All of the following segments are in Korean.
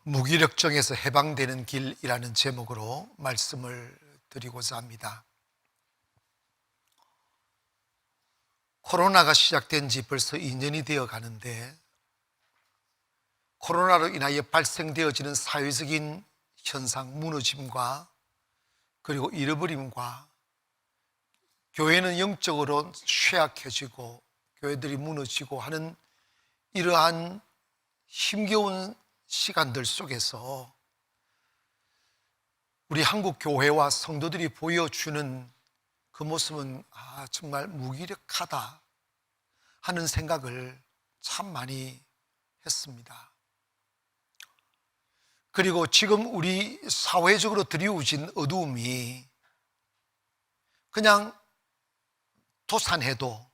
무기력증에서 해방되는 길이라는 제목으로 말씀을 드리고자 합니다. 코로나가 시작된 지 벌써 2년이 되어 가는데 코로나로 인하여 발생되어지는 사회적인 현상, 무너짐과 그리고 잃어버림과 교회는 영적으로 쇠약해지고 교회들이 무너지고 하는 이러한 힘겨운 시간들 속에서 우리 한국 교회와 성도들이 보여주는 그 모습은 정말 무기력하다 하는 생각을 참 많이 했습니다. 그리고 지금 우리 사회적으로 드리워진 어두움이 그냥 도산해도,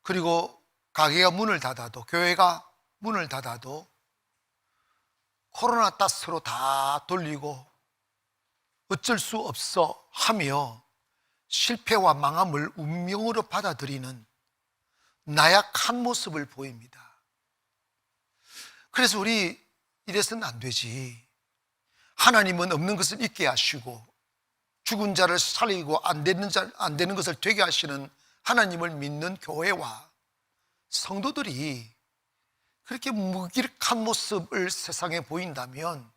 그리고 가게가 문을 닫아도, 교회가 문을 닫아도 코로나 탓으로 다 돌리고 어쩔 수 없어 하며 실패와 망함을 운명으로 받아들이는 나약한 모습을 보입니다. 그래서 우리 이래서는 안 되지. 하나님은 없는 것을 있게 하시고 죽은 자를 살리고 안 되는 것을 되게 하시는 하나님을 믿는 교회와 성도들이 그렇게 무기력한 모습을 세상에 보인다면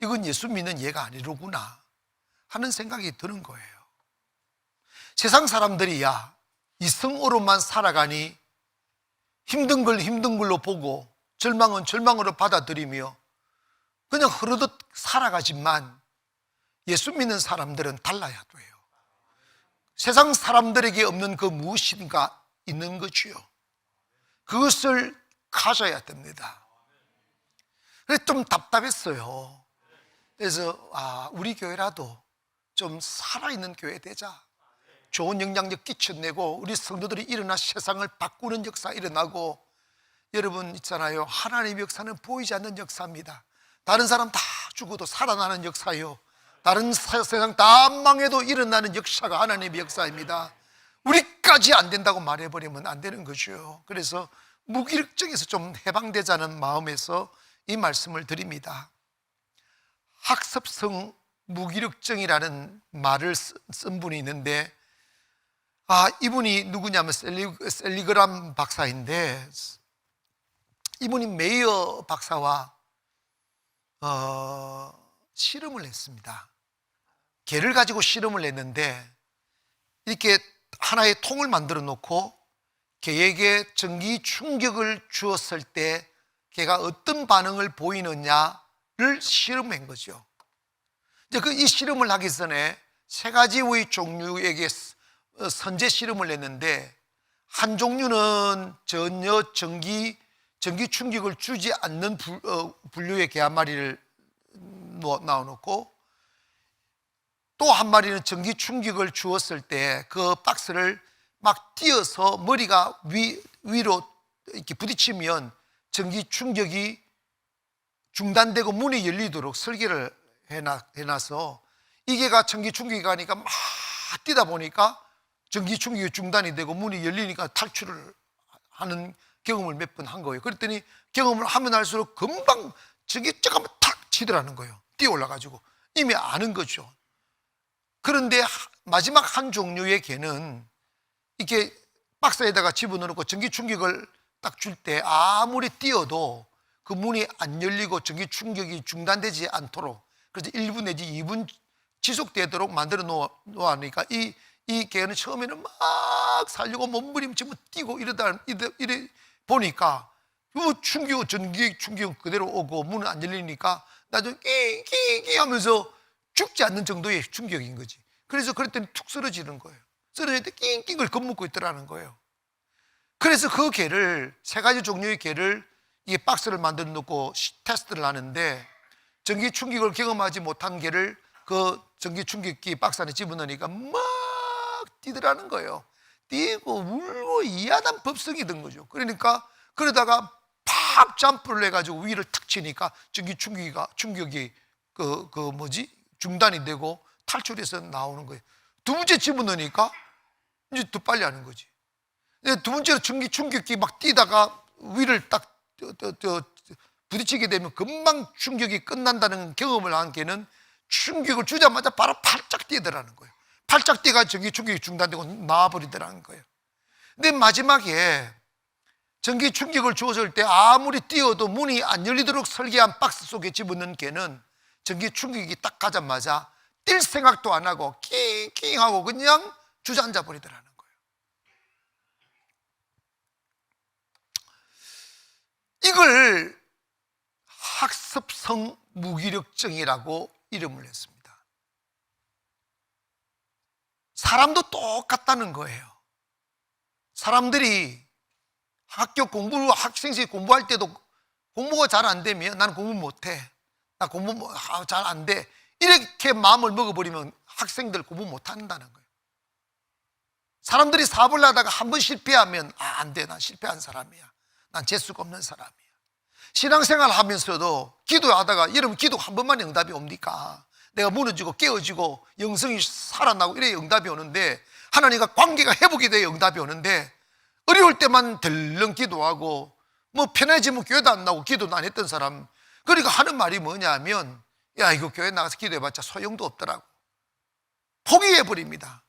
이건 예수 믿는 예가 아니로구나 하는 생각이 드는 거예요. 세상 사람들이야 이성으로만 살아가니 힘든 걸 힘든 걸로 보고 절망은 절망으로 받아들이며 그냥 흐르듯 살아가지만 예수 믿는 사람들은 달라야 돼요. 세상 사람들에게 없는 그 무엇인가 있는 거지요. 그것을 가져야 됩니다. 그래서 좀 답답했어요. 그래서 우리 교회라도 좀 살아있는 교회 되자. 좋은 영향력 끼쳐내고 우리 성도들이 일어나 세상을 바꾸는 역사 일어나고. 여러분 있잖아요, 하나님의 역사는 보이지 않는 역사입니다. 다른 사람 다 죽어도 살아나는 역사요, 다른 세상 다 망해도 일어나는 역사가 하나님의 역사입니다. 우리까지 안 된다고 말해버리면 안 되는 거죠. 그래서 무기력증에서 좀 해방되자는 마음에서 이 말씀을 드립니다. 학습성 무기력증이라는 말을 쓴 분이 있는데 이분이 누구냐면 셀리그람 박사인데, 이분이 메이어 박사와 실험을 했습니다. 개를 가지고 실험을 했는데 이렇게 하나의 통을 만들어 놓고 개에게 전기 충격을 주었을 때 개가 어떤 반응을 보이느냐를 실험한 거죠. 이제 이 실험을 하기 전에 세 가지의 종류에게 선제 실험을 했는데, 한 종류는 전혀 전기 충격을 주지 않는 분류의 개 한 마리를 넣어놓고, 또 한 마리는 전기 충격을 주었을 때 그 박스를 막 띄어서 머리가 위로 이렇게 부딪히면 전기 충격이 중단되고 문이 열리도록 설계를 해놔서 이 개가 전기 충격이 가니까 막 뛰다 보니까 전기 충격이 중단이 되고 문이 열리니까 탈출을 하는 경험을 몇 번 한 거예요. 그랬더니 경험을 하면 할수록 금방 저기 조금만 탁 치더라는 거예요. 뛰어 올라가지고 이미 아는 거죠. 그런데 마지막 한 종류의 개는 이렇게 박스에다가 집어넣고 전기 충격을 딱 줄 때 아무리 뛰어도 그 문이 안 열리고 전기 충격이 중단되지 않도록, 그래서 1분 내지 2분 지속되도록 만들어 놓으니까 이 개는 처음에는 막 살려고 몸부림치고 뛰고 이래 보니까 전기 충격 그대로 오고 문은 안 열리니까 나중에 끼끼끼 하면서 죽지 않는 정도의 충격인 거지. 그래서 그랬더니 툭 쓰러지는 거예요. 쓰러질 때 낑낑을 겁먹고 있더라는 거예요. 그래서 그 개를, 세 가지 종류의 개를 이 박스를 만들어 놓고 테스트를 하는데, 전기 충격을 경험하지 못한 개를 그 전기 충격기 박스 안에 집어넣으니까 막 뛰더라는 거예요. 뛰고 울고 이하단 법석이 든 거죠. 그러다가 팍 점프를 해가지고 위를 탁 치니까 전기 충격이 중단이 되고 탈출해서 나오는 거예요. 두 번째 집어넣으니까 이제 더 빨리 하는 거지. 두 번째로 전기 충격기 막 뛰다가 위를 딱 부딪히게 되면 금방 충격이 끝난다는 경험을 한 개는 충격을 주자마자 바로 팔짝 뛰더라는 거예요. 팔짝 뛰가 전기 충격이 중단되고 나와버리더라는 거예요. 근데 마지막에 전기 충격을 주었을 때 아무리 뛰어도 문이 안 열리도록 설계한 박스 속에 집어넣은 개는 전기 충격이 딱 가자마자 뛸 생각도 안 하고 낑낑 하고 그냥 주저앉아 버리더라는 거예요. 이걸 학습성 무기력증이라고 이름을 했습니다. 사람도 똑같다는 거예요. 사람들이 학교 공부, 학생들이 공부할 때도 공부가 잘 안 되면 나는 공부 못해, 나 공부 잘 안 돼, 이렇게 마음을 먹어버리면 학생들 공부 못한다는 거예요. 사람들이 사업을 하다가 한 번 실패하면 안 돼, 난 실패한 사람이야, 난 재수가 없는 사람이야. 신앙생활 하면서도 기도하다가 여러분 기도 한 번만에 응답이 옵니까? 내가 무너지고 깨어지고 영성이 살아나고 이래 응답이 오는데, 하나님과 관계가 회복이 돼야 응답이 오는데, 어려울 때만 덜렁 기도하고 뭐 편해지면 교회도 안 나오고 기도도 안 했던 사람, 그러니까 하는 말이 뭐냐면, 야 이거 교회 나가서 기도해봤자 소용도 없더라고, 포기해버립니다.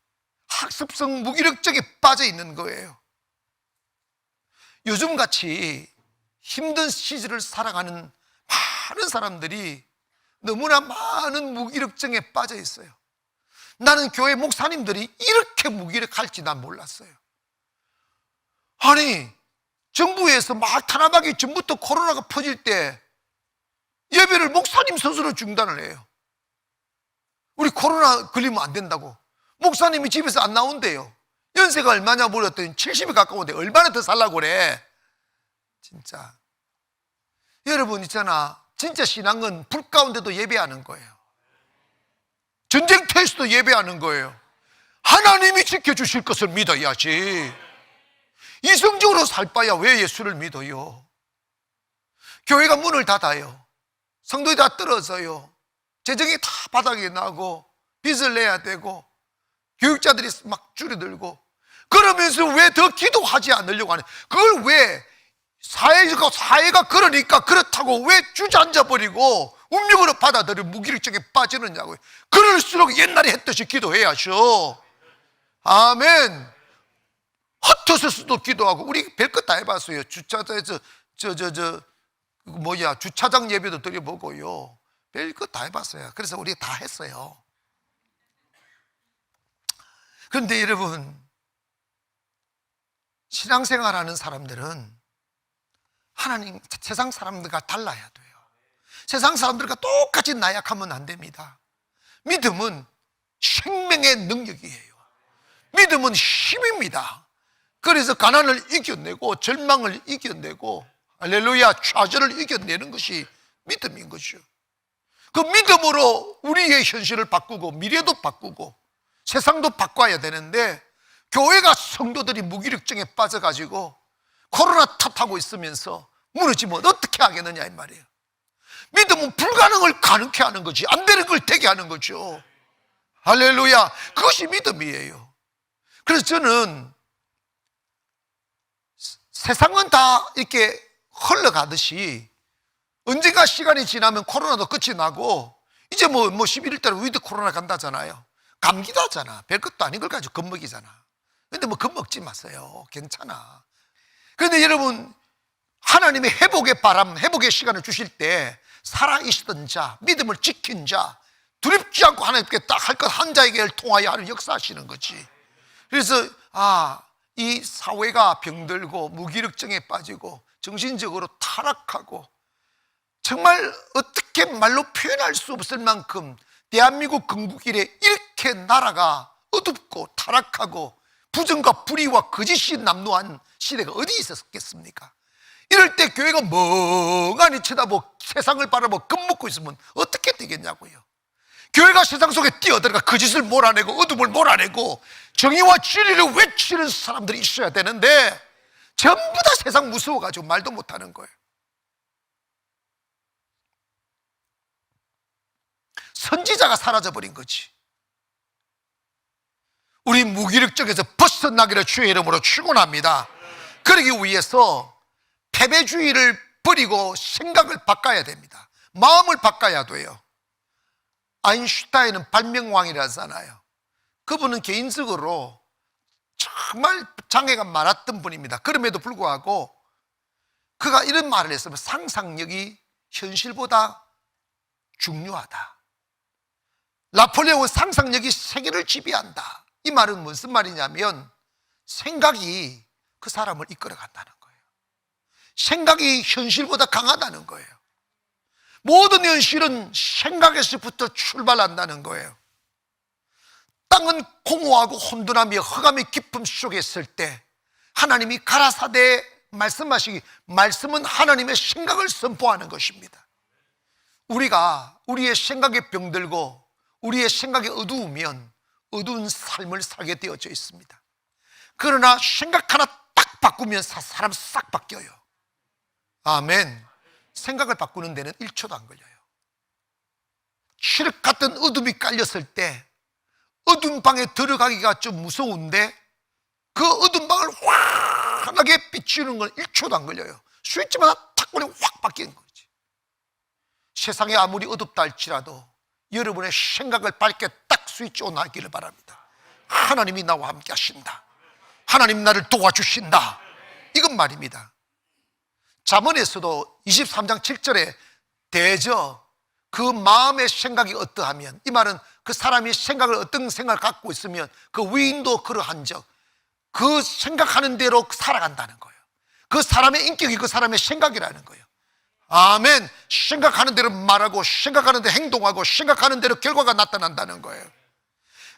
학습성 무기력증에 빠져 있는 거예요. 요즘같이 힘든 시절을 살아가는 많은 사람들이 너무나 많은 무기력증에 빠져 있어요. 나는 교회 목사님들이 이렇게 무기력할지 난 몰랐어요. 아니, 정부에서 막 탄압하기 전부터 코로나가 퍼질 때 예배를 목사님 스스로 중단을 해요. 우리 코로나 걸리면 안 된다고. 목사님이 집에서 안 나온대요. 연세가 얼마냐 물었더니 70이 가까운데 얼마나 더 살라고 그래. 진짜 여러분 있잖아, 진짜 신앙은 불 가운데도 예배하는 거예요. 전쟁터에서도 예배하는 거예요. 하나님이 지켜주실 것을 믿어야지. 이성적으로 살 바야 왜 예수를 믿어요? 교회가 문을 닫아요. 성도들이 다 떨어져요. 재정이 다 바닥에 나고 빚을 내야 되고 교육자들이 막 줄어들고, 그러면서 왜 더 기도하지 않으려고 하는, 그걸 왜 사회가 그러니까 그렇다고 왜 주저앉아 버리고 운명으로 받아들여 무기력증에 빠지느냐고요. 그럴수록 옛날에 했듯이 기도해야죠. 아멘. 헛헛어서도 기도하고, 우리 별것 다 해봤어요. 주차장에서 주차장 예배도 드려보고요. 별것 다 해봤어요. 그래서 우리 다 했어요. 그런데 여러분, 신앙생활하는 사람들은 하나님, 세상 사람들과 달라야 돼요. 세상 사람들과 똑같이 나약하면 안 됩니다. 믿음은 생명의 능력이에요. 믿음은 힘입니다. 그래서 가난을 이겨내고 절망을 이겨내고 할렐루야 좌절을 이겨내는 것이 믿음인 거죠. 그 믿음으로 우리의 현실을 바꾸고 미래도 바꾸고 세상도 바꿔야 되는데, 교회가 성도들이 무기력증에 빠져가지고 코로나 탓하고 있으면서 무너지면 어떻게 하겠느냐 이 말이에요. 믿음은 불가능을 가능케 하는 거지, 안 되는 걸 되게 하는 거죠. 할렐루야. 그것이 믿음이에요. 그래서 저는 세상은 다 이렇게 흘러가듯이 언젠가 시간이 지나면 코로나도 끝이 나고, 이제 뭐 11월 달에 위드 코로나 간다잖아요. 감기도 하잖아. 별것도 아닌 걸 가지고 겁먹이잖아. 근데 뭐 겁먹지 마세요. 괜찮아. 그런데 여러분, 하나님의 회복의 바람, 회복의 시간을 주실 때 살아있었던 자, 믿음을 지킨 자, 두렵지 않고 하나님께 딱 할 것 한 자에게 통하여 하는 역사하시는 거지. 그래서 이 사회가 병들고 무기력증에 빠지고 정신적으로 타락하고, 정말 어떻게 말로 표현할 수 없을 만큼 대한민국 건국일에 이렇게 나라가 어둡고 타락하고 부정과 불의와 거짓이 남루한 시대가 어디 있었겠습니까? 이럴 때 교회가 멍하니 쳐다보고 세상을 바라보고 겁먹고 있으면 어떻게 되겠냐고요. 교회가 세상 속에 뛰어들어가 거짓을 몰아내고 어둠을 몰아내고 정의와 진리를 외치는 사람들이 있어야 되는데, 전부 다 세상 무서워가지고 말도 못하는 거예요. 선지자가 사라져버린 거지. 우리 무기력증에서 벗어나기를 주의 이름으로 축원합니다. 그러기 위해서 패배주의를 버리고 생각을 바꿔야 됩니다. 마음을 바꿔야 돼요. 아인슈타인은 발명왕이라잖아요. 그분은 개인적으로 정말 장애가 많았던 분입니다. 그럼에도 불구하고 그가 이런 말을 했으면 상상력이 현실보다 중요하다. 나폴레옹은 상상력이 세계를 지배한다. 이 말은 무슨 말이냐면 생각이 그 사람을 이끌어 간다는 거예요. 생각이 현실보다 강하다는 거예요. 모든 현실은 생각에서부터 출발한다는 거예요. 땅은 공허하고 혼돈하며 흑암의 깊음 속에 있을 때 하나님이 가라사대에 말씀하시기, 말씀은 하나님의 생각을 선포하는 것입니다. 우리가 우리의 생각에 병들고 우리의 생각이 어두우면 어두운 삶을 살게 되어져 있습니다. 그러나 생각 하나 딱 바꾸면 사람 싹 바뀌어요. 아멘. 생각을 바꾸는 데는 1초도 안 걸려요. 칠흑 같은 어둠이 깔렸을 때 어두운 방에 들어가기가 좀 무서운데 그 어두운 방을 환하게 비추는 건 1초도 안 걸려요. 스위치만 탁 보면 확 바뀌는 거지. 세상이 아무리 어둡다 할지라도 여러분의 생각을 밝게 딱 스위치 온 하기를 바랍니다. 하나님이 나와 함께 하신다. 하나님 나를 도와주신다. 이건 말입니다. 잠언에서도 23장 7절에 대저 그 마음의 생각이 어떠하면, 이 말은 그 사람이 생각을 어떤 생각을 갖고 있으면 그 위인도 그러한 적, 그 생각하는 대로 살아간다는 거예요. 그 사람의 인격이 그 사람의 생각이라는 거예요. 아멘. 생각하는 대로 말하고 생각하는 대로 행동하고 생각하는 대로 결과가 나타난다는 거예요.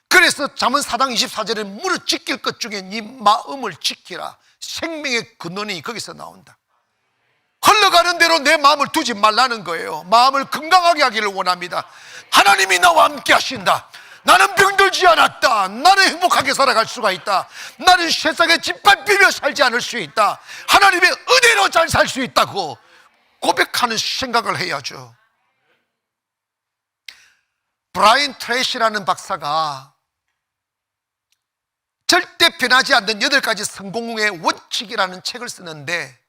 그래서 잠언 4장 24절에 무릇 지킬 것 중에 네 마음을 지키라. 생명의 근원이 거기서 나온다. 흘러가는 대로 내 마음을 두지 말라는 거예요. 마음을 건강하게 하기를 원합니다. 하나님이 나와 함께 하신다. 나는 병들지 않았다. 나는 행복하게 살아갈 수가 있다. 나는 세상에 짓밟히며 살지 않을 수 있다. 하나님의 은혜로 잘 살 수 있다고 고백하는 생각을 해야죠. 브라이언 트레이시라는 박사가 절대 변하지 않는 8가지 성공의 원칙이라는 책을 쓰는데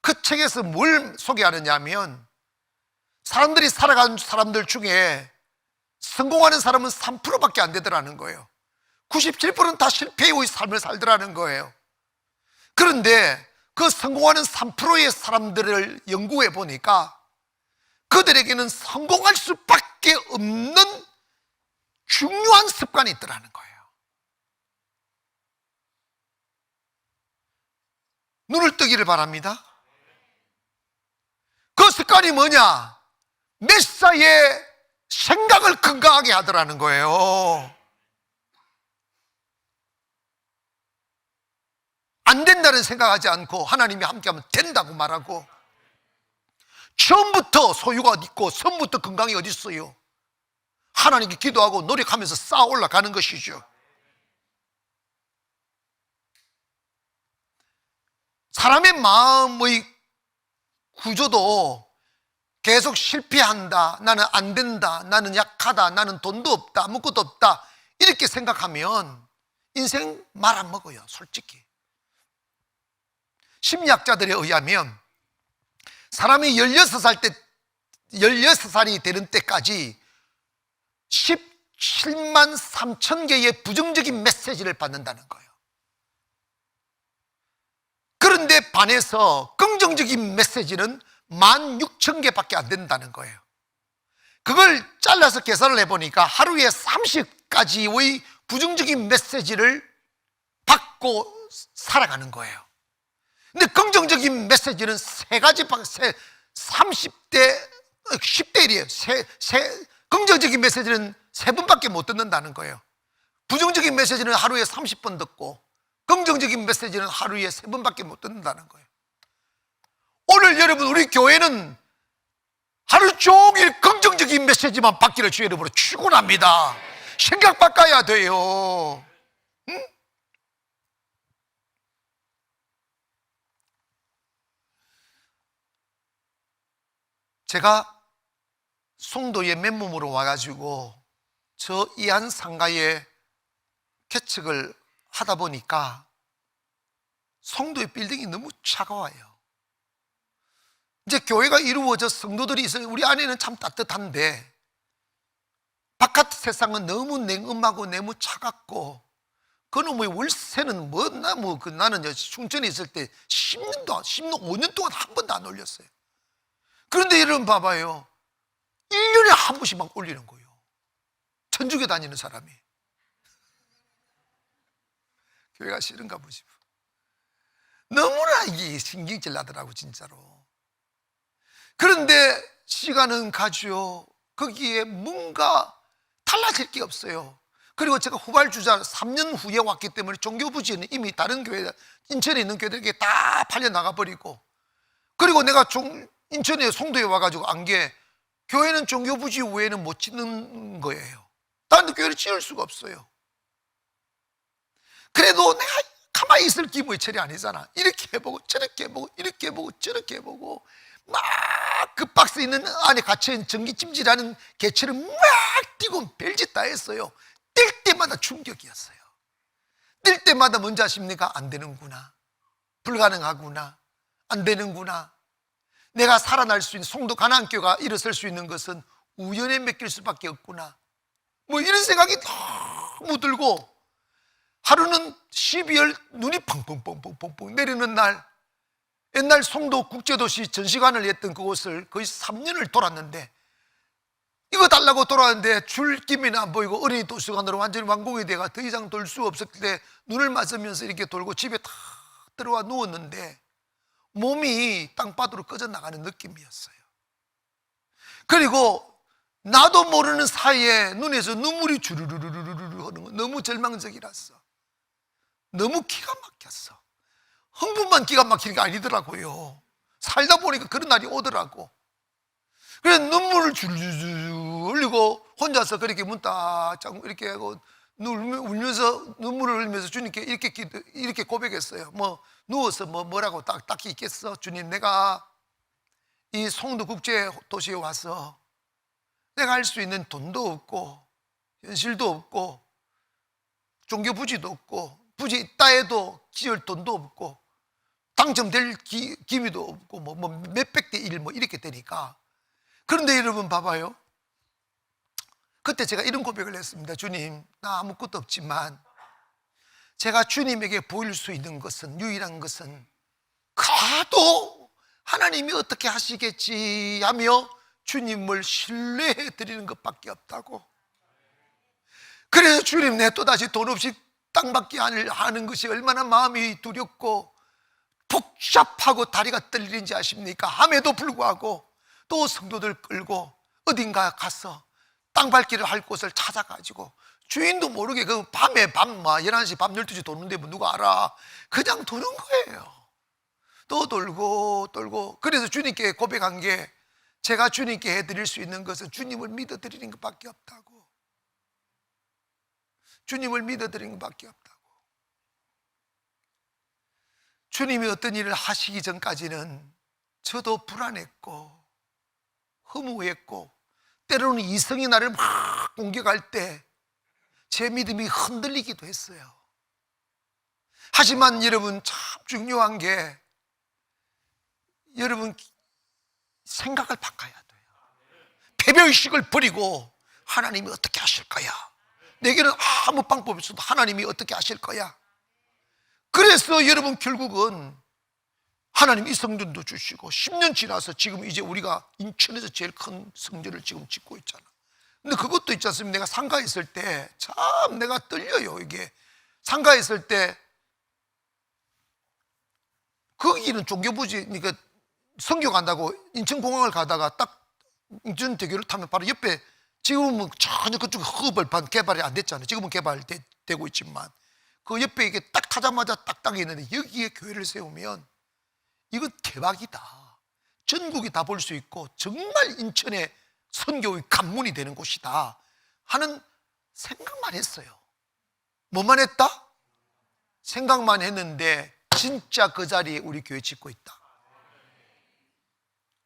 그 책에서 뭘 소개하느냐 하면 사람들이 살아가는 사람들 중에 성공하는 사람은 3%밖에 안 되더라는 거예요. 97%는 다 실패의 삶을 살더라는 거예요. 그런데 그 성공하는 3%의 사람들을 연구해 보니까 그들에게는 성공할 수밖에 없는 중요한 습관이 있더라는 거예요. 눈을 뜨기를 바랍니다. 그 습관이 뭐냐? 메시아의 생각을 건강하게 하더라는 거예요. 안 된다는 생각하지 않고 하나님이 함께하면 된다고 말하고, 처음부터 소유가 있고 처음부터 건강이 어디 있어요? 하나님께 기도하고 노력하면서 쌓아 올라가는 것이죠. 사람의 마음의 구조도 계속 실패한다, 나는 안 된다, 나는 약하다, 나는 돈도 없다, 아무것도 없다, 이렇게 생각하면 인생 말 안 먹어요. 솔직히 심리학자들에 의하면 사람이 16살이 되는 때까지 17만 3천 개의 부정적인 메시지를 받는다는 거예요. 그런데 반해서 긍정적인 메시지는 16,000개밖에 안 된다는 거예요. 그걸 잘라서 계산을 해보니까 하루에 30가지의 부정적인 메시지를 받고 살아가는 거예요. 근데 긍정적인 메시지는 3가지, 30대, 10대 1이에요. 긍정적인 메시지는 3번밖에 못 듣는다는 거예요. 부정적인 메시지는 하루에 30번 듣고 긍정적인 메시지는 하루에 3번밖에 못 듣는다는 거예요. 오늘 여러분, 우리 교회는 하루 종일 긍정적인 메시지만 받기를 주 여러분으로 축원합니다. 생각 바꿔야 돼요. 응? 제가 송도에 맨몸으로 와가지고 저 이안 상가에 개척을 하다 보니까 송도의 빌딩이 너무 차가워요. 이제 교회가 이루어져 성도들이 있어요. 우리 안에는 참 따뜻한데 바깥 세상은 너무 냉음하고 너무 차갑고, 그놈의 월세는 나는 충천에 있을 때 5년 동안 한 번도 안 올렸어요. 그런데 여러분 봐봐요, 1년에 한 번씩 막 올리는 거예요. 천주교 다니는 사람이. 교회가 싫은가 보지. 너무나 이게 신경질 나더라고 진짜로. 그런데 시간은 가죠. 거기에 뭔가 달라질 게 없어요. 그리고 제가 후발주자 3년 후에 왔기 때문에 종교부지는 이미 다른 교회, 인천에 있는 교회들에게 다 팔려 나가버리고, 그리고 내가 인천에 송도에 와가지고 안 게, 교회는 종교부지 외에는 못 짓는 거예요. 다른 교회를 지을 수가 없어요. 그래도 내가 가만히 있을 기분이 철이 아니잖아. 이렇게 해보고 저렇게 해보고 이렇게 해보고 저렇게 해보고 막 그 박스 있는 안에 갇혀있는 전기찜질하는 개처럼 막 뛰고 별짓 다 했어요. 뛸 때마다 충격이었어요. 뛸 때마다 뭔지 아십니까? 안 되는구나, 불가능하구나, 안 되는구나. 내가 살아날 수 있는, 송도 가나안교가 일어설 수 있는 것은 우연에 맡길 수밖에 없구나, 뭐 이런 생각이 너무 들고, 하루는 12월 눈이 펑펑펑펑펑 내리는 날, 옛날 송도 국제도시 전시관을 했던 그곳을 거의 3년을 돌았는데, 이거 달라고 돌았는데 줄 김이나 안 보이고 어린이 도서관으로 완전히 완공이 돼가 더 이상 돌 수 없을 때 눈을 맞으면서 이렇게 돌고 집에 탁 들어와 누웠는데 몸이 땅바닥으로 꺼져나가는 느낌이었어요. 그리고 나도 모르는 사이에 눈에서 눈물이 주르르르르르 하는 거, 너무 절망적이라서 너무 기가 막혔어. 흥분만 기가 막히는 게 아니더라고요. 살다 보니까 그런 날이 오더라고. 그래서 눈물을 줄줄줄 흘리고 혼자서 그렇게 문 딱 이렇게 하고 울면서, 눈물을 흘리면서 주님께 이렇게 고백했어요. 뭐 누워서 뭐라고 딱히 있겠어. 주님, 내가 이 송도 국제 도시에 와서 내가 할 수 있는 돈도 없고 현실도 없고 종교 부지도 없고, 부지 있다 해도 지을 돈도 없고 당첨될 기미도 없고 뭐 몇백 대 1 뭐 이렇게 되니까. 그런데 여러분 봐봐요, 그때 제가 이런 고백을 했습니다. 주님, 나 아무것도 없지만 제가 주님에게 보일 수 있는 것은, 유일한 것은 가도 하나님이 어떻게 하시겠지 하며 주님을 신뢰해 드리는 것밖에 없다고. 그래서 주님, 내 또다시 돈 없이 땅받기 하는 것이 얼마나 마음이 두렵고 복잡하고 다리가 떨리는지 아십니까? 함에도 불구하고 또 성도들 끌고 어딘가 가서 땅 밟기를 할 곳을 찾아가지고, 주인도 모르게 그 밤에 11시 밤 12시 도는데 뭐 누가 알아. 그냥 도는 거예요. 또 돌고 돌고. 그래서 주님께 고백한 게, 제가 주님께 해드릴 수 있는 것은 주님을 믿어드리는 것밖에 없다고. 주님을 믿어드리는 것밖에 없다고. 주님이 어떤 일을 하시기 전까지는 저도 불안했고 허무했고, 때로는 이성이 나를 막 공격할 때 제 믿음이 흔들리기도 했어요. 하지만 여러분, 참 중요한 게, 여러분 생각을 바꿔야 돼요. 패배의식을 버리고 하나님이 어떻게 하실 거야, 내게는 아무 방법이 없어도 하나님이 어떻게 하실 거야. 그래서 여러분 결국은 하나님 이 성전도 주시고 10년 지나서 지금 이제 우리가 인천에서 제일 큰 성전을 지금 짓고 있잖아. 근데 그것도 있지 않습니까? 내가 상가에 있을 때 참 내가 떨려요. 이게 상가에 있을 때 거기는 종교부지니까 성교 간다고 인천공항을 가다가 딱 인천대교를 타면 바로 옆에, 지금은 전혀 그쪽 허벌판 개발이 안 됐잖아요. 지금은 개발되고 있지만 그 옆에 이게 딱 타자마자 딱딱이 있는데, 여기에 교회를 세우면 이건 대박이다. 전국이 다 볼 수 있고 정말 인천의 선교의 관문이 되는 곳이다 하는 생각만 했어요. 뭐만 했다? 생각만 했는데 진짜 그 자리에 우리 교회 짓고 있다.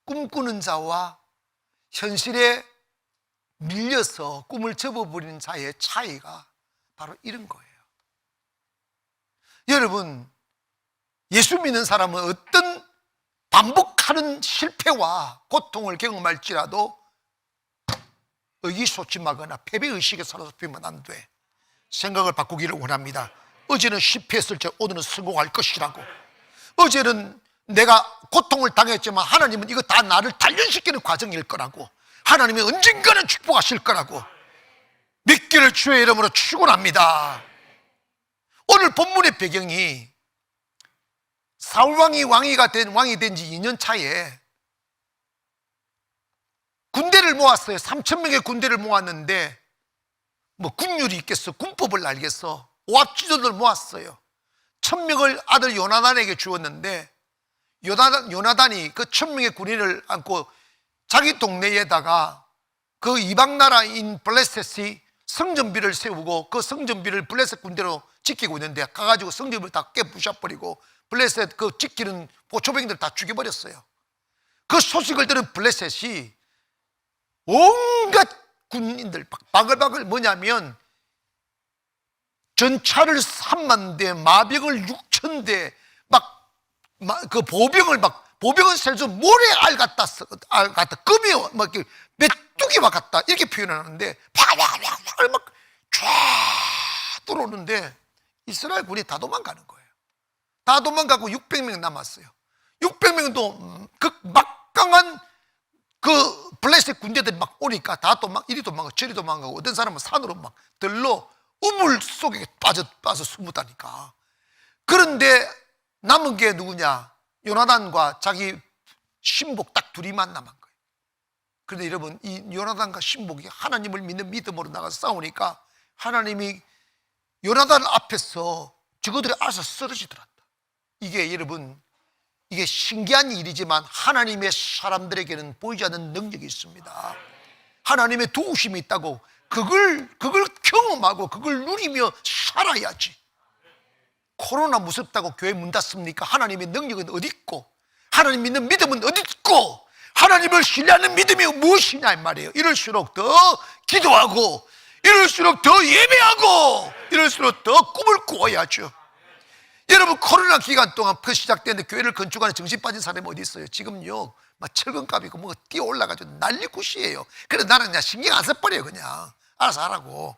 꿈꾸는 자와 현실에 밀려서 꿈을 접어버리는 자의 차이가 바로 이런 거예요. 여러분, 예수 믿는 사람은 어떤 반복하는 실패와 고통을 경험할지라도 의기소침하거나 패배의식에 사로잡히면 안 돼. 생각을 바꾸기를 원합니다. 어제는 실패했을 때 오늘은 성공할 것이라고. 어제는 내가 고통을 당했지만 하나님은 이거 다 나를 단련시키는 과정일 거라고. 하나님이 언젠가는 축복하실 거라고 믿기를 주의 이름으로 축원합니다. 오늘 본문의 배경이 사울왕이 왕이 된 지 2년 차에 군대를 모았어요. 3,000명의 군대를 모았는데 뭐 군율이 있겠어, 군법을 알겠어. 오합지졸들 모았어요. 1,000명을 아들 요나단에게 주었는데 요나단이 그 1,000명의 군인을 안고 자기 동네에다가 그 이방 나라인 블레셋이 성전비를 세우고 그 성전비를 블레셋 군대로 지키고 있는데 가가지고 성전비를 다 깨부셔버리고 블레셋 그 지키는 보초병들 다 죽여버렸어요. 그 소식을 들은 블레셋이 온갖 군인들 바글바글, 뭐냐면 전차를 3만 대, 마병을 6,000대, 그 보병은 셀수 모래알 같다, 금이 막 메뚜기와 같다, 이렇게 표현하는데 파라라라 막쫙 들어오는데 이스라엘 군이 다 도망가는 거예요. 다 도망가고 600명 남았어요. 600명도 그 막강한 그 블레셋 군대들이 막 오니까 다 이리 도망가고 저리 도망가고 어떤 사람은 산으로 막 들러 우물 속에 빠져 숨었다니까. 그런데 남은 게 누구냐? 요나단과 자기 신복 딱 둘이만 남은 거예요. 그런데 여러분, 이 요나단과 신복이 하나님을 믿는 믿음으로 나가서 싸우니까 하나님이 요나단 앞에서 저거들이 알아서 쓰러지더란다. 이게 여러분, 이게 신기한 일이지만 하나님의 사람들에게는 보이지 않는 능력이 있습니다. 하나님의 도우심이 있다고 그걸 경험하고 그걸 누리며 살아야지. 코로나 무섭다고 교회 문 닫습니까? 하나님의 능력은 어디 있고 하나님 믿는 믿음은 어디 있고 하나님을 신뢰하는 믿음이 무엇이냐 이 말이에요. 이럴수록 더 기도하고 이럴수록 더 예배하고 이럴수록 더 꿈을 꾸어야죠. 여러분, 코로나 기간 동안 시작됐는데 교회를 건축하는 정신 빠진 사람이 어디 있어요? 지금요 막 철근값이고 뭐 뛰어 올라가지고 난리굿이에요. 그래서 나는 그냥 신경 안 써버려요. 그냥 알아서 하라고,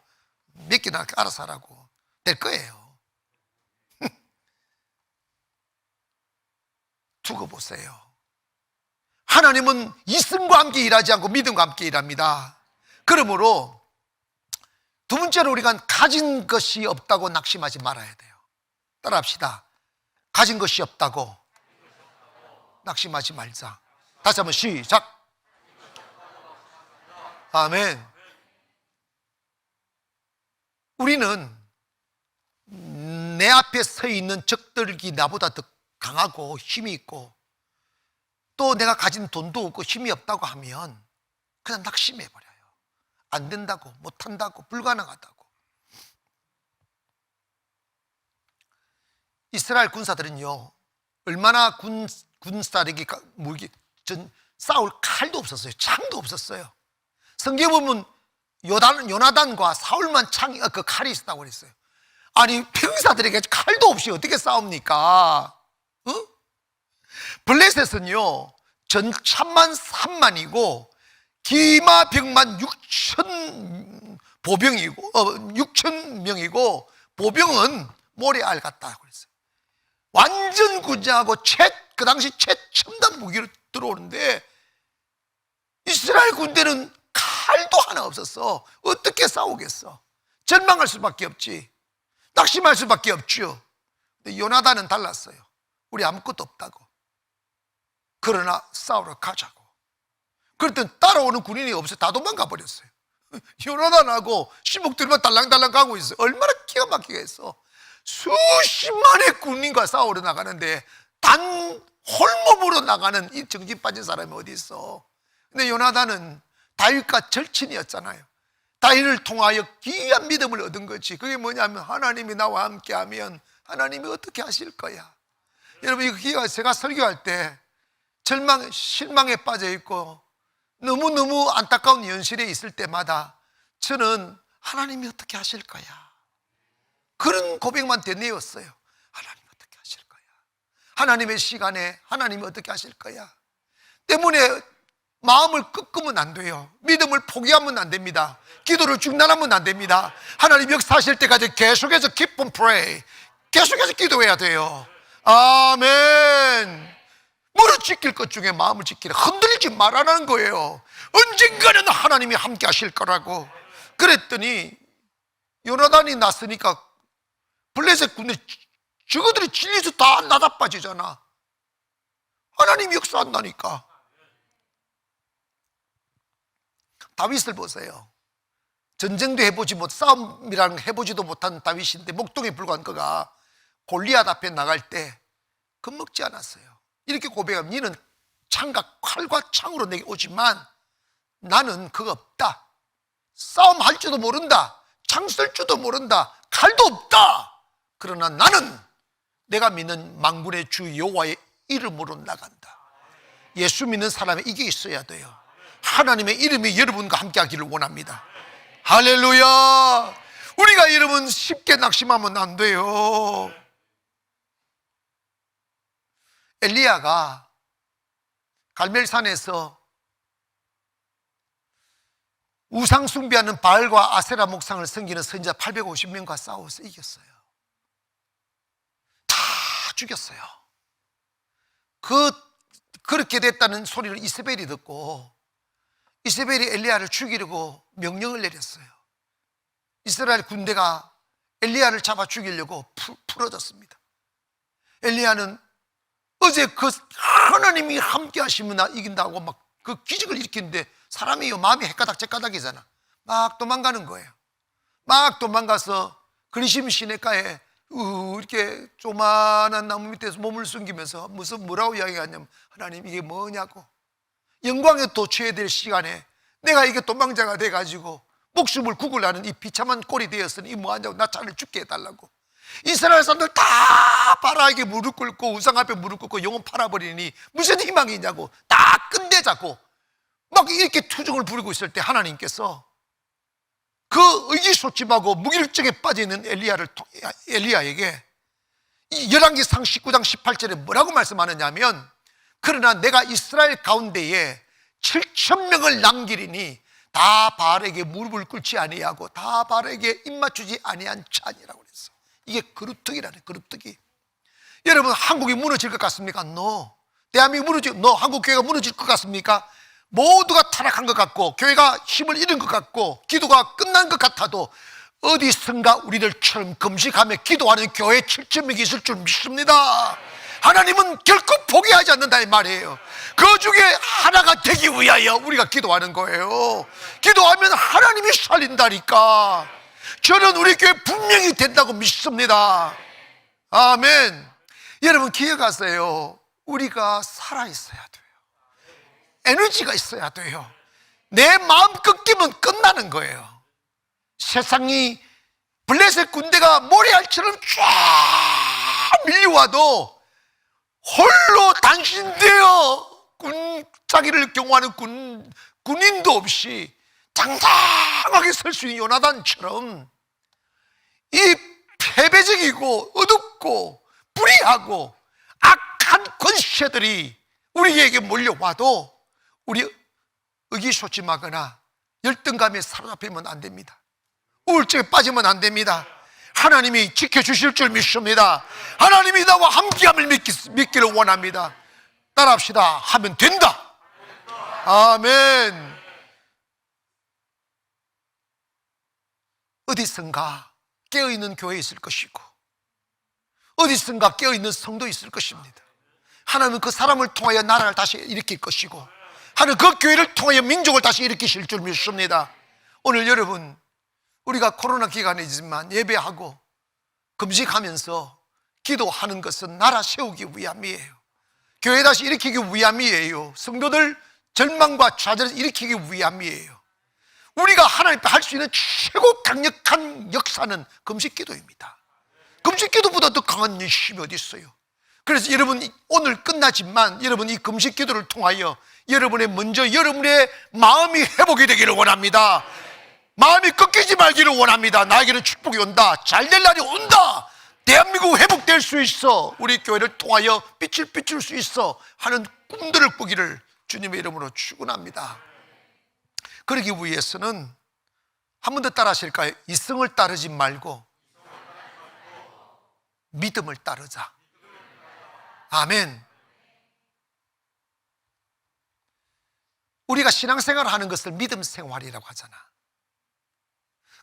몇 개나 알아서 하라고. 될 거예요. 두고 보세요. 하나님은 이승과 함께 일하지 않고 믿음과 함께 일합니다. 그러므로 두 번째로 우리가 가진 것이 없다고 낙심하지 말아야 돼요. 따라합시다. 가진 것이 없다고 낙심하지 말자. 다시 한번 시작. 아멘. 우리는 내 앞에 서 있는 적들이 나보다 더 강하고 힘이 있고 또 내가 가진 돈도 없고 힘이 없다고 하면 그냥 낙심해버려요. 안 된다고, 못한다고, 불가능하다고. 이스라엘 군사들은요 얼마나 군사력이 싸울 칼도 없었어요. 창도 없었어요. 성경에 보면 요나단과 사울만 그 칼이 있었다고 그랬어요. 아니, 병사들에게 칼도 없이 어떻게 싸웁니까? 블레셋은요 전차만 3만이고 기마 병만 6,000명이고 보병은 모래알 같다 그랬어요. 완전 군장하고 그 당시 최첨단 무기로 들어오는데 이스라엘 군대는 칼도 하나 없었어. 어떻게 싸우겠어? 절망할 수밖에 없지. 낙심할 수밖에 없죠. 근데 요나단은 달랐어요. 우리 아무것도 없다고. 그러나 싸우러 가자고. 그랬더니 따라오는 군인이 없어요. 다 도망가 버렸어요. 요나단하고 신복들만 달랑달랑 가고 있어요. 얼마나 기가 막히게 했어. 수십만의 군인과 싸우러 나가는데 단 홀몸으로 나가는 이 정신 빠진 사람이 어디 있어. 근데 요나단은 다윗과 절친이었잖아요. 다윗을 통하여 귀한 믿음을 얻은 거지. 그게 뭐냐면 하나님이 나와 함께하면 하나님이 어떻게 하실 거야. 여러분, 이거 제가 설교할 때 실망에 빠져 있고 너무너무 안타까운 현실에 있을 때마다 저는 하나님이 어떻게 하실 거야, 그런 고백만 되뇌었어요. 하나님 어떻게 하실 거야. 하나님의 시간에 하나님이 어떻게 하실 거야 때문에 마음을 꺾으면 안 돼요. 믿음을 포기하면 안 됩니다. 기도를 중단하면 안 됩니다. 하나님 역사하실 때까지 계속해서 keep on pray, 계속해서 기도해야 돼요. 아멘. 무릇 지킬 것 중에 마음을 지키라. 흔들리지 말라는 거예요. 언젠가는 하나님이 함께 하실 거라고. 그랬더니 요나단이 났으니까 블레셋 군대 저거들이 진리에서 다 나다빠지잖아. 하나님이 역사한다니까. 다윗을 보세요. 전쟁도 해보지 못, 싸움이라는 해보지도 못한 다윗인데 목동에 불과한 그가 골리앗 앞에 나갈 때 겁먹지 않았어요. 이렇게 고백하면 너는 창과 칼과 창으로 내게 오지만 나는 그거 없다. 싸움할 줄도 모른다. 창 쓸 줄도 모른다. 칼도 없다. 그러나 나는 내가 믿는 만군의 주 여호와의 이름으로 나간다. 예수 믿는 사람이 이게 있어야 돼요. 하나님의 이름이 여러분과 함께 하기를 원합니다. 할렐루야. 우리가 여러분 쉽게 낙심하면 안 돼요. 엘리야가 갈멜산에서 우상 숭배하는 바알과 아세라 목상을 섬기는 선지자 850명과 싸워서 이겼어요. 다 죽였어요. 그렇게 됐다는 소리를 이세벨이 듣고 이세벨이 엘리야를 죽이려고 명령을 내렸어요. 이스라엘 군대가 엘리야를 잡아 죽이려고 풀어졌습니다. 엘리야는 어제 그 하나님이 함께 하시면 나 이긴다고 막 그 기적을 일으키는데 사람이요 마음이 헷가닥제가닥이잖아. 막 도망가는 거예요. 막 도망가서 그리심 시내가에 이렇게 조만한 나무 밑에서 몸을 숨기면서 뭐라고 이야기하냐면 하나님 이게 뭐냐고, 영광에 도취해야 될 시간에 내가 이게 도망자가 돼가지고 목숨을 구걸하는 이 비참한 꼴이 되었으니 이 뭐하냐고, 나 차라리 죽게 해달라고. 이스라엘 사람들 다 바라에게 무릎 꿇고 우상 앞에 무릎 꿇고 영혼 팔아버리니 무슨 희망이 있냐고 다 끝내자고 막 이렇게 투정을 부리고 있을 때 하나님께서 그 의기소침하고 무기력증에 빠져있는 엘리야에게 열왕기상 19장 18절에 뭐라고 말씀하느냐면 그러나 내가 이스라엘 가운데에 7,000명을 남기리니 다 바알에게 무릎을 꿇지 아니하고 다 바알에게 입맞추지 아니한 자니라고 그랬어. 이게 그루터기라네. 그루터기. 여러분 한국이 무너질 것 같습니까? No. 대한민국이 무너질, no. 한국 교회가 무너질 것 같습니까? 모두가 타락한 것 같고 교회가 힘을 잃은 것 같고 기도가 끝난 것 같아도 어디선가 우리들처럼 금식하며 기도하는 교회 7,000명이 있을 줄 믿습니다. 하나님은 결코 포기하지 않는다 이 말이에요. 그 중에 하나가 되기 위하여 우리가 기도하는 거예요. 기도하면 하나님이 살린다니까. 저는 우리 교회 분명히 된다고 믿습니다. 아멘. 여러분 기억하세요. 우리가 살아있어야 돼요. 에너지가 있어야 돼요. 내 마음 꺾이면 끝나는 거예요. 세상이 블레셋 군대가 모래알처럼 쫙 밀려와도 홀로 단신되어 자기를 경호하는 군인도 없이 당당하게 설 수 있는 요나단처럼 이 패배적이고 어둡고 불의하고 악한 권세들이 우리에게 몰려와도 우리 의기소침하거나 열등감에 사로잡히면 안 됩니다. 우울증에 빠지면 안 됩니다. 하나님이 지켜주실 줄 믿습니다. 하나님이 나와 함께함을 믿기를 원합니다. 따라합시다. 하면 된다. 아멘. 어디선가 깨어있는 교회 있을 것이고 어디선가 깨어있는 성도 있을 것입니다. 하나님은 그 사람을 통하여 나라를 다시 일으킬 것이고 하나님은 그 교회를 통하여 민족을 다시 일으키실 줄 믿습니다. 오늘 여러분 우리가 코로나 기간이지만 예배하고 금식하면서 기도하는 것은 나라 세우기 위함이에요. 교회 다시 일으키기 위함이에요. 성도들 절망과 좌절을 일으키기 위함이에요. 우리가 하나님 앞에 할 수 있는 최고 강력한 역사는 금식기도입니다. 금식기도보다 더 강한 힘이 어디 있어요? 그래서 여러분 오늘 끝나지만 여러분 이 금식기도를 통하여 여러분의 마음이 회복이 되기를 원합니다. 마음이 꺾이지 말기를 원합니다. 나에게는 축복이 온다. 잘 될 날이 온다. 대한민국 회복될 수 있어, 우리 교회를 통하여 빛을 비출 수 있어 하는 꿈들을 꾸기를 주님의 이름으로 축원합니다. 그러기 위해서는 한 번 더 따라 하실까요? 이성을 따르지 말고 믿음을 따르자. 아멘. 우리가 신앙생활을 하는 것을 믿음 생활이라고 하잖아.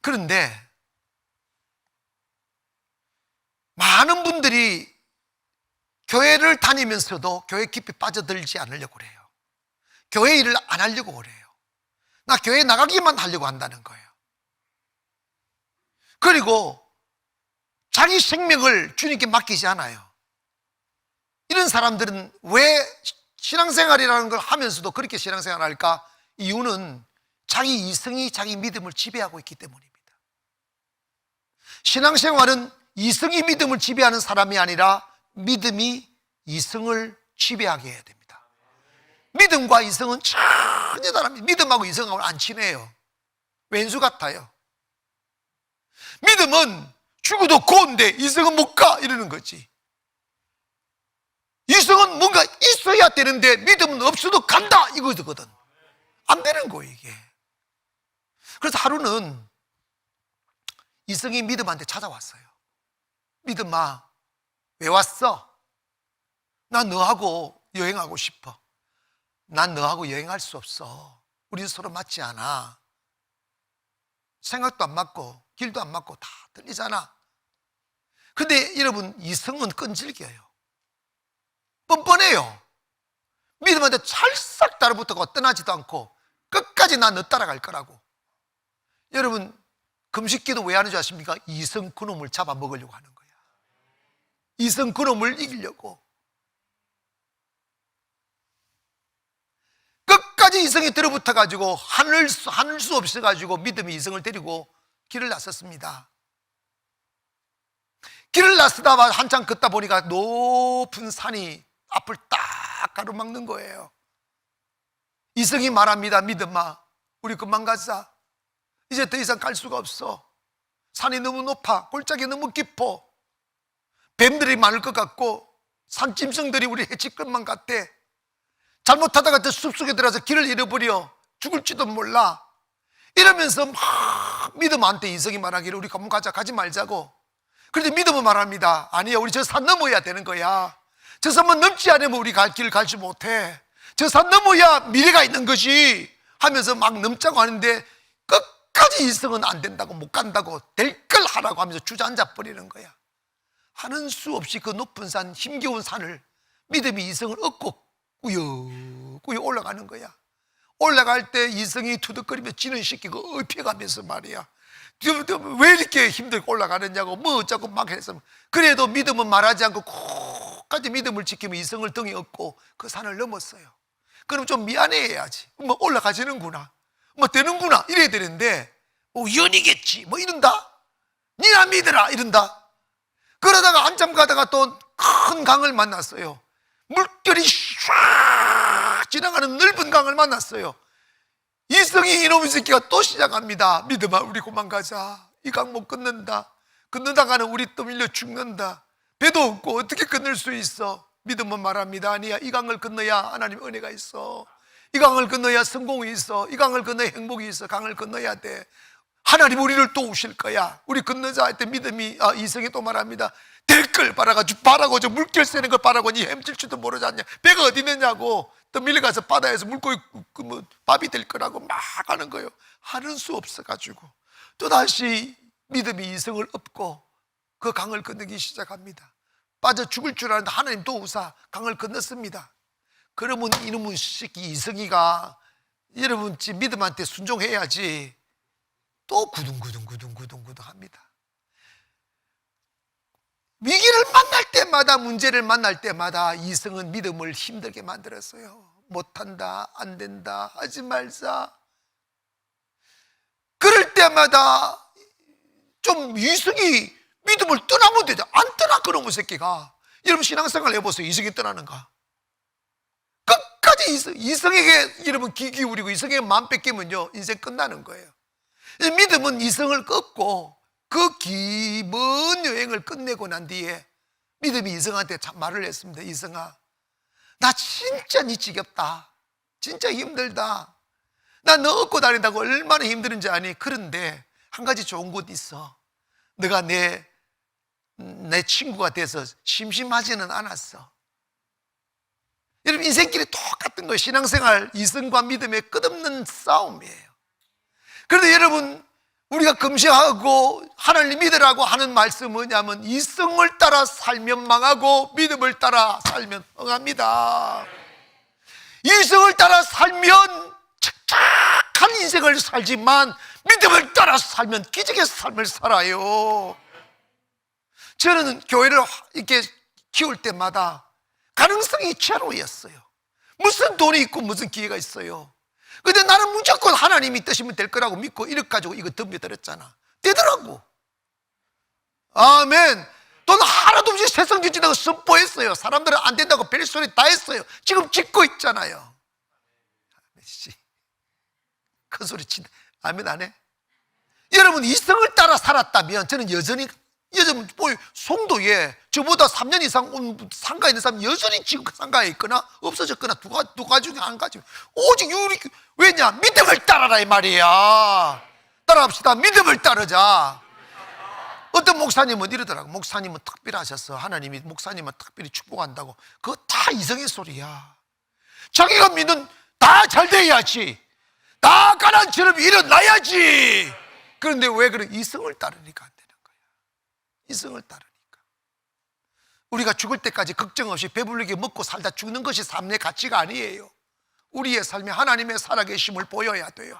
그런데 많은 분들이 교회를 다니면서도 교회 깊이 빠져들지 않으려고 그래요. 교회 일을 안 하려고 그래요. 나 교회 나가기만 하려고 한다는 거예요. 그리고 자기 생명을 주님께 맡기지 않아요. 이런 사람들은 왜 신앙생활이라는 걸 하면서도 그렇게 신앙생활을 할까? 이유는 자기 이성이 자기 믿음을 지배하고 있기 때문입니다. 신앙생활은 이성이 믿음을 지배하는 사람이 아니라 믿음이 이성을 지배하게 해야 됩니다. 믿음과 이성은 전혀 다릅니다. 믿음하고 이성하고는 안 친해요. 왼수 같아요. 믿음은 죽어도 고운데 이성은 못 가 이러는 거지. 이성은 뭔가 있어야 되는데 믿음은 없어도 간다 이거거든. 안 되는 거예요 이게. 그래서 하루는 이성이 믿음한테 찾아왔어요. 믿음아, 왜 왔어? 나 너하고 여행하고 싶어. 난 너하고 여행할 수 없어. 우리는 서로 맞지 않아. 생각도 안 맞고 길도 안 맞고 다 틀리잖아. 근데 여러분, 이성은 끈질겨요. 뻔뻔해요. 믿음한테 찰싹 달라붙어가 떠나지도 않고 끝까지 난 너 따라갈 거라고. 여러분, 금식기도 왜 하는 줄 아십니까? 이성 그놈을 잡아먹으려고 하는 거야. 이성 그놈을 이기려고. 끝까지 이성이 들어붙어가지고 하늘 수 없어가지고 믿음이 이성을 데리고 길을 나섰습니다. 길을 나서다 한참 걷다 보니까 높은 산이 앞을 딱 가로막는 거예요. 이성이 말합니다. 믿음아, 우리 그만 가자. 이제 더 이상 갈 수가 없어. 산이 너무 높아. 골짜기 너무 깊어. 뱀들이 많을 것 같고 산짐승들이 우리 해칠 것만 같대. 잘못하다가 저 숲속에 들어가서 길을 잃어버려 죽을지도 몰라. 이러면서 막 믿음한테 이성이 말하기를 우리 한번 가자, 가지 말자고. 그런데 믿음은 말합니다. 아니야, 우리 저 산 넘어야 되는 거야. 저 산만 넘지 않으면 우리 갈 길 가지 못해. 저 산 넘어야 미래가 있는 것이 하면서 막 넘자고 하는데 끝까지 이성은 안 된다고, 못 간다고, 될 걸 하라고 하면서 주저앉아 버리는 거야. 하는 수 없이 그 높은 산, 힘겨운 산을 믿음이 이성을 얻고 꾸역꾸역 올라가는 거야. 올라갈 때 이성이 투덕거리며 지는 시키고 엎혀가면서 말이야. 왜 이렇게 힘들게 올라가느냐고 뭐 어쩌고 막 해서, 그래도 믿음은 말하지 않고 끝까지 믿음을 지키며 이성을 등에 업고 그 산을 넘었어요. 그럼 좀 미안해야지. 뭐 올라가지는구나, 뭐 되는구나 이래야 되는데 우연이겠지 뭐 이런다. 니나 믿으라 이런다. 그러다가 한참 가다가 또 큰 강을 만났어요. 물결이 쫙 지나가는 넓은 강을 만났어요. 이성이 이놈의 새끼가 또 시작합니다. 믿음아, 우리 그만 가자. 이 강 못 건넌다. 건너다가는 우리 또 밀려 죽는다. 배도 없고 어떻게 건널 수 있어? 믿음은 말합니다. 아니야, 이 강을 건너야 하나님의 은혜가 있어. 이 강을 건너야 성공이 있어. 이 강을 건너야 행복이 있어. 강을 건너야 돼. 하나님 우리를 도우실 거야. 우리 건너자 할 때 믿음이 이성이 또 말합니다. 될 걸 바라가지고 바라고 저 물결 새는 걸 바라고 니 햄질 줄도 모르지 않냐. 배가 어디 있느냐고. 또 밀려가서 바다에서 물고기 뭐 밥이 될 거라고 막 하는 거예요. 하는 수 없어가지고 또다시 믿음이 이성을 업고 그 강을 건너기 시작합니다. 빠져 죽을 줄 알았는데 하나님 도우사 강을 건넜습니다. 그러면 이놈의 새끼 이성이가 여러분 믿음한테 순종해야지 또 구둥구둥 합니다. 위기를 만날 때마다, 문제를 만날 때마다 이성은 믿음을 힘들게 만들었어요. 못한다, 안 된다, 하지 말자. 그럴 때마다 좀 이성이 믿음을 떠나면 되죠. 안 떠나 그놈의 새끼가. 여러분 신앙생활 해보세요. 이성이 떠나는가? 끝까지 이성에게 여러분 귀 기울이고 이성에게 마음 뺏기면요 인생 끝나는 거예요. 믿음은 이성을 꺾고 그 기먼 여행을 끝내고 난 뒤에 믿음이 이성한테 참 말을 했습니다. 이성아, 나 진짜 니 지겹다. 진짜 힘들다. 나 너 업고 다닌다고 얼마나 힘드는지 아니? 그런데 한 가지 좋은 것 있어. 너가 내 친구가 돼서 심심하지는 않았어. 여러분, 인생길이 똑같은 거예요. 신앙생활, 이성과 믿음의 끝없는 싸움이에요. 그런데 여러분, 우리가 금시하고 하나님 믿으라고 하는 말씀은 뭐냐면 이성을 따라 살면 망하고 믿음을 따라 살면 흥합니다. 이성을 따라 살면 착착한 인생을 살지만 믿음을 따라 살면 기적의 삶을 살아요. 저는 교회를 이렇게 키울 때마다 가능성이 제로였어요. 무슨 돈이 있고 무슨 기회가 있어요. 근데 나는 무조건 하나님이 뜻이면 될 거라고 믿고 이렇게 가지고 이거 덤벼들었잖아. 되더라고. 아멘. 돈 하나도 없이 세상 지지다고 선포했어요. 사람들은 안 된다고 벨소리 다 했어요. 지금 짓고 있잖아요. 큰 소리 친다. 아멘 안 해? 여러분, 이성을 따라 살았다면 저는 여전히 송도에 저보다 3년 이상 온 상가에 있는 사람 여전히 지금 그 상가에 있거나 없어졌거나 두 가지 중에 한 가지. 오직 왜냐? 믿음을 따라라 이 말이야. 따라합시다. 믿음을 따르자. 어떤 목사님은 이러더라고. 목사님은 특별하셔서 하나님이 목사님은 특별히 축복한다고. 그거 다 이성의 소리야. 자기가 믿는 다 잘 돼야지. 다 가난처럼 일어나야지. 그런데 왜 그래? 이성을 따르니까 안 되는 거야. 이성을 따르니까. 우리가 죽을 때까지 걱정 없이 배부르게 먹고 살다 죽는 것이 삶의 가치가 아니에요. 우리의 삶에 하나님의 살아계심을 보여야 돼요.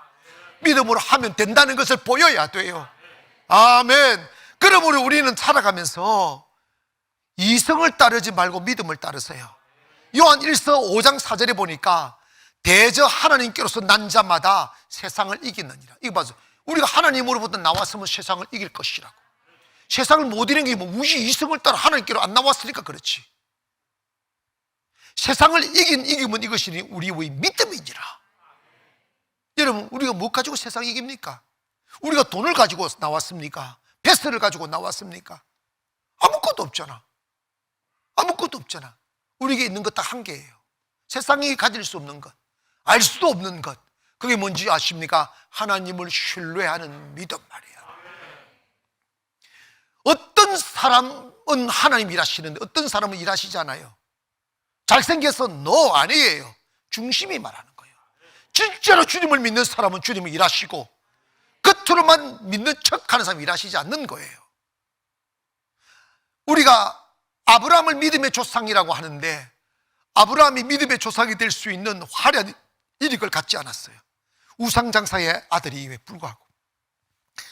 믿음으로 하면 된다는 것을 보여야 돼요. 아멘. 그러므로 우리는 살아가면서 이성을 따르지 말고 믿음을 따르세요. 요한 1서 5장 4절에 보니까 대저 하나님께로서 난 자마다 세상을 이기느니라. 이거 봐서 우리가 하나님으로부터 나왔으면 세상을 이길 것이라고. 세상을 못 이기는 게 뭐 우리 이성을 따라 하나님께로 안 나왔으니까 그렇지. 세상을 이기면 이것이 우리의 믿음이니라. 여러분, 우리가 뭐 가지고 세상 이깁니까? 우리가 돈을 가지고 나왔습니까? 패스를 가지고 나왔습니까? 아무것도 없잖아. 아무것도 없잖아. 우리에게 있는 것 딱 한 개예요. 세상이 가질 수 없는 것, 알 수도 없는 것. 그게 뭔지 아십니까? 하나님을 신뢰하는 믿음 말이야. 어떤 사람은 하나님 일하시는데 어떤 사람은 일하시지 않아요. 잘생겨서 no 아니에요. 중심이 말하는 거예요. 진짜로 주님을 믿는 사람은 주님을 일하시고 겉으로만 믿는 척하는 사람이 일하시지 않는 거예요. 우리가 아브라함을 믿음의 조상이라고 하는데 아브라함이 믿음의 조상이 될 수 있는 화려한 이력을 갖지 않았어요. 우상장사의 아들임에 불구하고.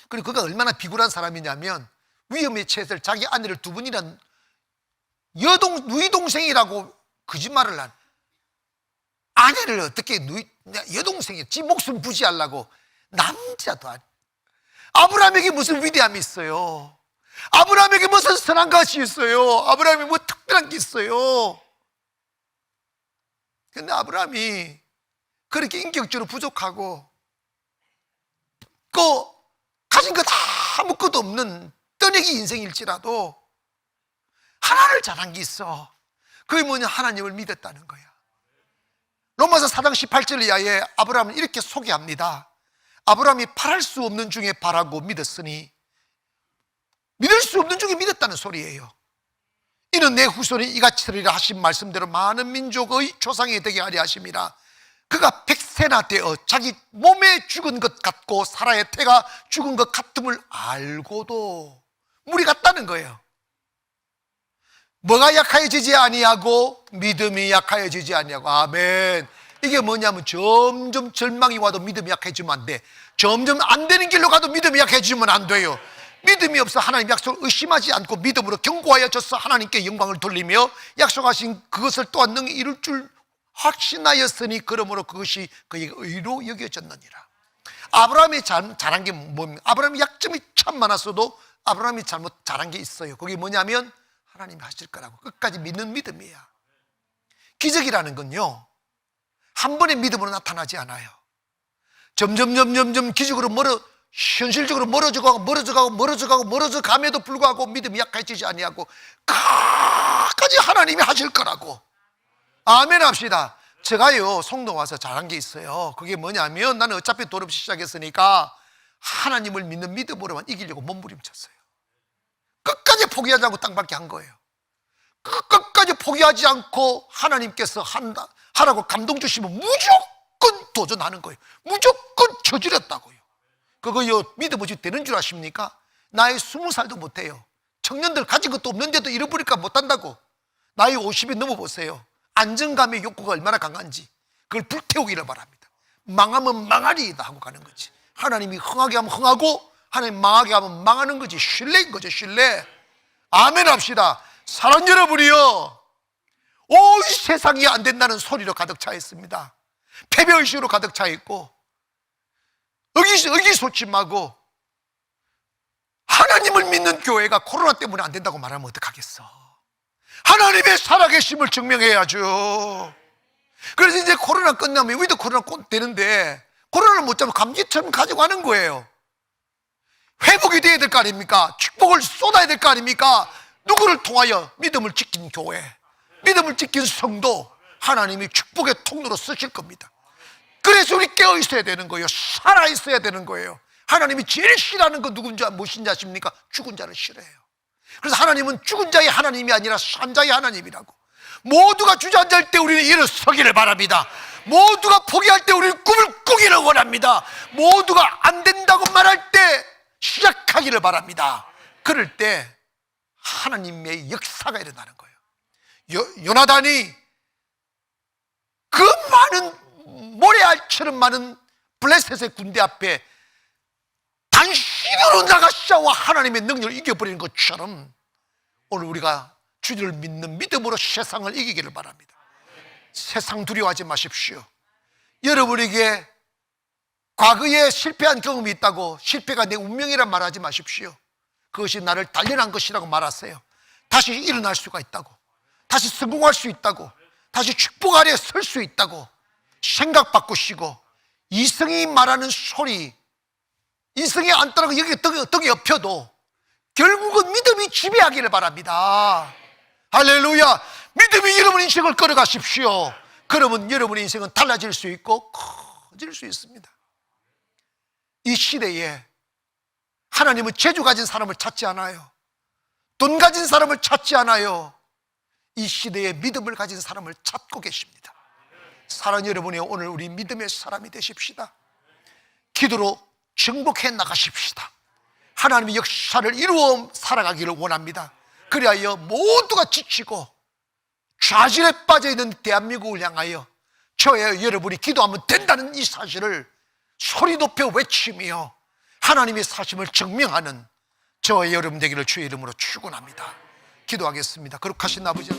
그리고 그가 얼마나 비굴한 사람이냐면 위험에 처해서 자기 아내를 두 번이나 누이동생이라고 거짓말을 한 아내를 어떻게 여동생이 지 목숨 부지하려고. 남자도 아니. 아브라함에게 무슨 위대함이 있어요? 아브라함에게 무슨 선한 것이 있어요? 아브라함이 뭐 특별한 게 있어요? 근데 아브라함이 그렇게 인격적으로 부족하고 가진 것 아무것도 없는 떠내기 인생일지라도 하나를 잘한 게 있어. 그게 뭐냐? 하나님을 믿었다는 거야. 로마서 4장 18절 이하에 아브라함을 이렇게 소개합니다. 아브라함이 바랄 수 없는 중에 바라고 믿었으니, 믿을 수 없는 중에 믿었다는 소리예요. 이는 내 후손이 이같이 되리라 하신 말씀대로 많은 민족의 조상이 되게 하려 하심이라. 그가 백세나 되어 자기 몸에 죽은 것 같고 사라의 태가 죽은 것 같음을 알고도 무리 같다는 거예요. 뭐가 약해지지 아니하고 믿음이 약해지지 아니하고. 아멘. 이게 뭐냐면 점점 절망이 와도 믿음이 약해지면 안 돼. 점점 안 되는 길로 가도 믿음이 약해지면 안 돼요. 믿음이 없어 하나님 약속을 의심하지 않고 믿음으로 견고하여 져서 하나님께 영광을 돌리며 약속하신 그것을 또한 능히 이룰 줄 확신하였으니 그러므로 그것이 그에게 의로 여겨졌느니라. 아브라함이 잘한 게 뭡니까? 아브라함이 약점이 참 많았어도 아브라함이 잘한 게 있어요. 그게 뭐냐면 하나님이 하실 거라고 끝까지 믿는 믿음이야. 기적이라는 건요, 한 번의 믿음으로 나타나지 않아요. 점점 기적으로 현실적으로 멀어져 감에도 불구하고 믿음이 약해지지 아니하고 끝까지 하나님이 하실 거라고. 아멘 합시다. 제가요 송도 와서 잘한 게 있어요. 그게 뭐냐면 나는 어차피 돈 없이 시작했으니까 하나님을 믿는 믿음으로만 이기려고 몸부림쳤어요. 끝까지 포기하지 않고 땅밟기 한 거예요. 끝까지 포기하지 않고 하나님께서 하라고 감동 주시면 무조건 도전하는 거예요. 무조건 저지렸다고요. 그거요 믿음 없이 되는 줄 아십니까? 나이 20살도 못해요. 청년들 가진 것도 없는데도 잃어버릴까 못한다고. 나이 50이 넘어보세요. 안정감의 욕구가 얼마나 강한지 그걸 불태우기를 바랍니다. 망하면 망하리이다 하고 가는 거지. 하나님이 흥하게 하면 흥하고 하나님 망하게 하면 망하는 거지. 신뢰인 거죠, 신뢰. 아멘 합시다. 사랑 여러분이요, 온 세상이 안 된다는 소리로 가득 차 있습니다. 패배의식으로 가득 차 있고 의기소침하고 하나님을 믿는 교회가 코로나 때문에 안 된다고 말하면 어떡하겠어. 하나님의 살아계심을 증명해야죠. 그래서 이제 코로나 끝나면 우리도 코로나 곧 되는데 코로나를 못 잡으면 감기처럼 가지고 가는 거예요. 회복이 돼야 될 거 아닙니까? 축복을 쏟아야 될 거 아닙니까? 누구를 통하여? 믿음을 지킨 교회, 믿음을 지킨 성도, 하나님이 축복의 통로로 쓰실 겁니다. 그래서 우리 깨어 있어야 되는 거예요. 살아 있어야 되는 거예요. 하나님이 제일 싫어하는 거 무엇인지 아십니까? 죽은 자를 싫어해요. 그래서 하나님은 죽은 자의 하나님이 아니라 산 자의 하나님이라고. 모두가 주저앉을 때 우리는 일어서기를 바랍니다. 모두가 포기할 때 우리는 꿈을 꾸기를 원합니다. 모두가 안 된다고 말할 때 시작하기를 바랍니다. 그럴 때 하나님의 역사가 일어나는 거예요. 요나단이 그 많은 모래알처럼 많은 블레셋의 군대 앞에 단신으로 나가 싸워 하나님의 능력을 이겨버리는 것처럼 오늘 우리가 주를 믿는 믿음으로 세상을 이기기를 바랍니다. 세상 두려워하지 마십시오. 여러분에게 과거에 실패한 경험이 있다고 실패가 내 운명이란 말하지 마십시오. 그것이 나를 단련한 것이라고 말하세요. 다시 일어날 수가 있다고, 다시 성공할 수 있다고, 다시 축복 아래에 설 수 있다고 생각 바꾸시고, 이성이 말하는 소리, 이성이 안 따라고 여기 등에 엎혀도 결국은 믿음이 지배하기를 바랍니다. 할렐루야. 믿음이 여러분 인생을 끌어가십시오. 그러면 여러분의 인생은 달라질 수 있고 커질 수 있습니다. 이 시대에 하나님은 재주 가진 사람을 찾지 않아요. 돈 가진 사람을 찾지 않아요. 이 시대에 믿음을 가진 사람을 찾고 계십니다. 사랑하는 여러분이 오늘 우리 믿음의 사람이 되십시다. 기도로 정복해 나가십시다. 하나님의 역사를 이루어 살아가기를 원합니다. 그리하여 모두가 지치고 좌절에 빠져있는 대한민국을 향하여 저의 여러분이 기도하면 된다는 이 사실을 소리 높여 외치며 하나님의 사심을 증명하는 저의 여러분 되기를 주의 이름으로 축원합니다. 기도하겠습니다. 거룩하신 아버지,